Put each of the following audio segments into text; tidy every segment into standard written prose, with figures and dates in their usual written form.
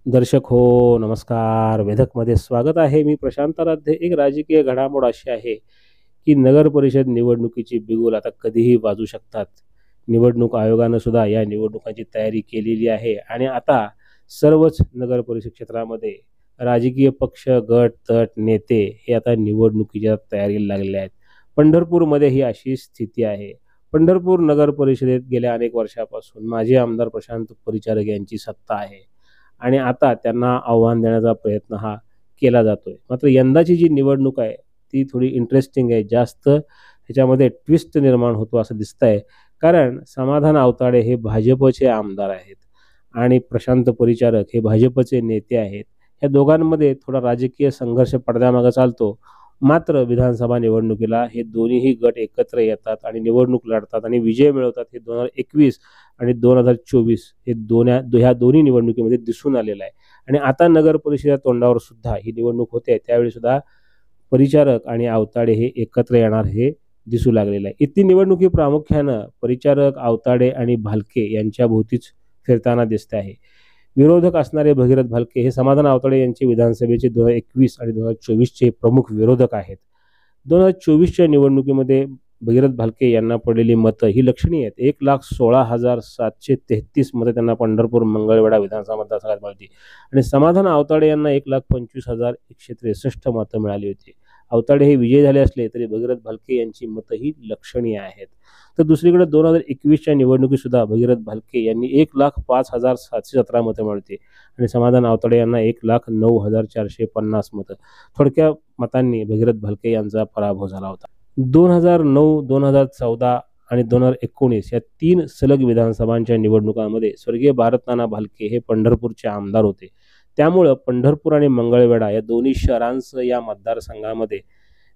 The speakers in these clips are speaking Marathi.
दर्शक हो, नमस्कार. वेधकमध्ये स्वागत आहे. मी प्रशांत आराध्य. एक राजकीय घडामोड अशी आहे, की नगर परिषद निवडणुकीची बिगुल आता कधीही वाजू शकतात. निवडणूक आयोगानं सुद्धा या निवडणुकांची तयारी केलेली आहे आणि आता सर्वच नगर परिषद क्षेत्रामध्ये राजकीय पक्ष, गट, तट, नेते हे आता निवडणुकीच्या तयारीला लागलेले आहेत. पंढरपूरमध्ये ही अशी स्थिती आहे. पंढरपूर नगर परिषदेत गेल्या अनेक वर्षापासून माजी आमदार प्रशांत परिचारक यांची सत्ता आहे. आणि आता त्यांना आव्हान देण्याचा प्रयत्न हा केला जातोय. मात्र यंदाची जी निवडणूक आहे ती थोडी इंटरेस्टिंग आहे. जास्त ह्याच्यामध्ये ट्विस्ट निर्माण होतो असं दिसतंय. कारण समाधान आवताडे हे भाजपचे आमदार आहेत आणि प्रशांत परिचारक हे भाजपचे नेते आहेत. या दोघांमध्ये थोडा राजकीय संघर्ष पडद्यामागे चालतो. मात्र विधानसभा निवडणुकीला हे दोन्हीही गट एकत्र येतात आणि निवडणूक लढतात आणि विजय मिळवतात. हे 2021 आणि 2024 हे ह्या दोन्ही निवडणुकीमध्ये दिसून आलेलं आहे. आणि आता नगर परिषदेच्या तोंडावर सुद्धा ही निवडणूक होते, त्यावेळी सुद्धा परिचारक आणि आवताडे हे एकत्र येणार हे दिसू लागलेलं आहे. इथली निवडणूक ही प्रामुख्यानं परिचारक, आवताडे आणि भालके यांच्या भोवतीच फिरताना दिसते आहे. विरोधक असणारे भगीरथ भालके हे समाधान आवताडे यांचे विधानसभेचे 2021 आणि 2024चे प्रमुख विरोधक आहेत. 2024च्या निवडणुकीमध्ये भगीरथ भालके यांना पडलेली मतं ही लक्षणीय आहेत. 1,16,733 मतं त्यांना पंढरपूर मंगळवेढा विधानसभा मतदारसंघात मिळाली आणि समाधान आवताडे यांना 1,25,163 मतं मिळाली होती. आवताडे हे विजयी झाले असले तरी भगीरथ भालके यांची मतं ही लक्षणीय आहेत. तर दुसरीकडे 2021च्या निवडणुकीत सुद्धा भगीरथ भालके यांनी 1,05,717 मतं मिळवली आणि समाधान आवताडे यांना 1,09,450 मतं. थोडक्या मतांनी भगीरथ भालके यांचा पराभव झाला होता. 2009, 2014 आणि 2019 या 3 सलग विधानसभांच्या निवडणुकांमध्ये स्वर्गीय भारतनाना भालके हे पंढरपूरचे आमदार होते. त्यामुळं पंढरपूर आणि मंगळवेढा या दोन्ही शहरांसह या मतदारसंघामध्ये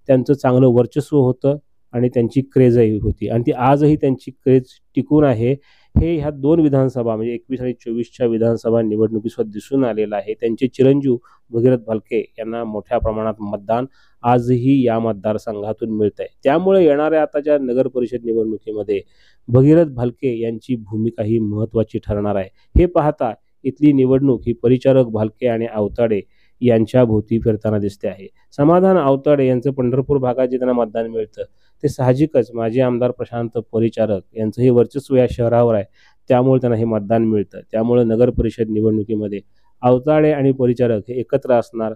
त्यांचं चांगलं वर्चस्व होतं आणि त्यांची क्रेजही होती आणि ती आजही त्यांची क्रेज टिकून आहे. हे ह्या 2 विधानसभा म्हणजे 21 आणि 24च्या विधानसभा निवडणुकीसुद्धा दिसून आलेलं आहे. त्यांचे चिरंजीव भगीरथ भालके यांना मोठ्या प्रमाणात मतदान आजही या मतदारसंघातून मिळत आहे. त्यामुळे येणाऱ्या आताच्या नगर परिषद निवडणुकीमध्ये भगीरथ भालके यांची भूमिका ही महत्त्वाची ठरणार आहे. हे पाहता इथली निवडणूक ही परिचारक भालके आणि आवताडे यांच्या भोवती फिरताना दिसते आहे. समाधान आवताडे यांचं पंढरपूर भागात जे त्यांना मतदान मिळतं ते साहजिकच माजी आमदार प्रशांत परिचारक यांचं हे वर्चस्व या शहरावर आहे, त्यामुळे त्यांना हे मतदान मिळतं. त्यामुळे नगर परिषद निवडणुकीमध्ये आवताडे आणि परिचारक हे एकत्र असणार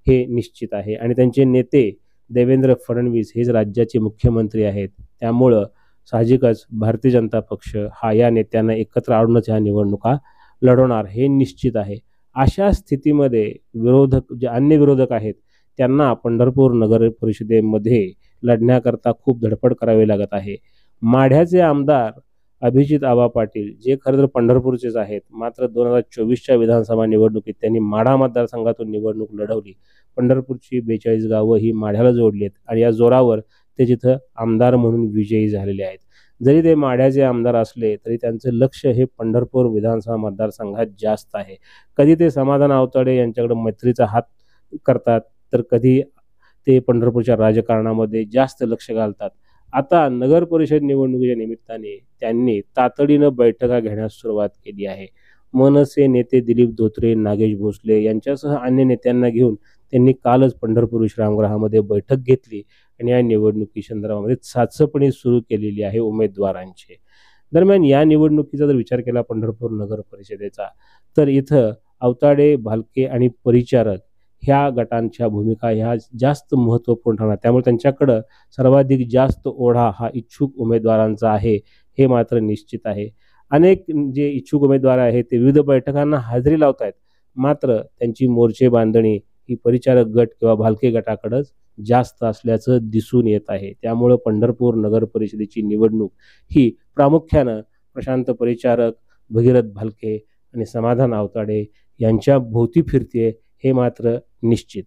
हे निश्चित आहे आणि त्यांचे नेते देवेंद्र फडणवीस हेच राज्याचे मुख्यमंत्री आहेत. त्यामुळं साहजिकच भारतीय जनता पक्ष हा या नेत्यांना एकत्र आणूनच ह्या निवडणुका लढवणार हे निश्चित आहे. अशा स्थितीमध्ये जे अन्य विरोधक आहेत त्यांना पंढरपूर नगर परिषदेमध्ये लढण्याकरता खूप धडपड करावी लागत आहे. माढ्याचे आमदार अभिजित आबा पाटील जे खरं तर पंढरपूरचेच आहेत, मात्र 2024च्या विधानसभा निवडणुकीत त्यांनी माढा मतदारसंघातून निवडणूक लढवली. पंढरपूरची 42 गावं ही माढ्याला जोडली आहेत आणि या जोरावर ते जिथं आमदार म्हणून विजयी झालेले आहेत. जरी ते माढ्याचे आमदार असले तरी त्यांचं लक्ष हे पंढरपूर विधानसभा मतदारसंघात जास्त आहे. कधी ते समाधान आवताडे यांच्याकडे मैत्रीचा हात करतात तर कधी ते पंढरपूरच्या राजकारणामध्ये जास्त लक्ष घालतात. आता नगर परिषद निवडणुकीच्या निमित्ताने त्यांनी तातडीनं बैठका घेण्यास सुरुवात केली आहे. मनसे नेते दिलीप धोत्रे, नागेश भोसले यांच्यासह अन्य नेत्यांना घेऊन त्यांनी कालच पंढरपूर विश्रामगृहामध्ये बैठक घेतली आणि या निवडणुकी संदर्भामध्ये चाचपणी सुरू केलेली आहे उमेदवारांची. दरम्यान या निवडणुकीचा जर विचार केला पंढरपूर नगर परिषदेचा तर इथं आवताडे, भालके आणि परिचारक ह्या गटांच्या भूमिका ह्या जास्त महत्त्वपूर्ण ठरणार. त्यामुळे त्यांच्याकडं सर्वाधिक जास्त ओढा हा इच्छुक उमेदवारांचा आहे हे मात्र निश्चित आहे. अनेक जे इच्छुक उमेदवार आहेत ते विविध बैठकांना हजेरी लावत आहेत, मात्र त्यांची मोर्चे बांधणी ही परिचारक गट किंवा भालके गटाकडंच जास्त असल्याचं दिसून येत आहे. त्यामुळं पंढरपूर नगर परिषदेची निवडणूक ही प्रामुख्यानं प्रशांत परिचारक, भगीरथ भालके आणि समाधान आवताडे यांच्या भोवती फिरते हे मात्र निश्चित.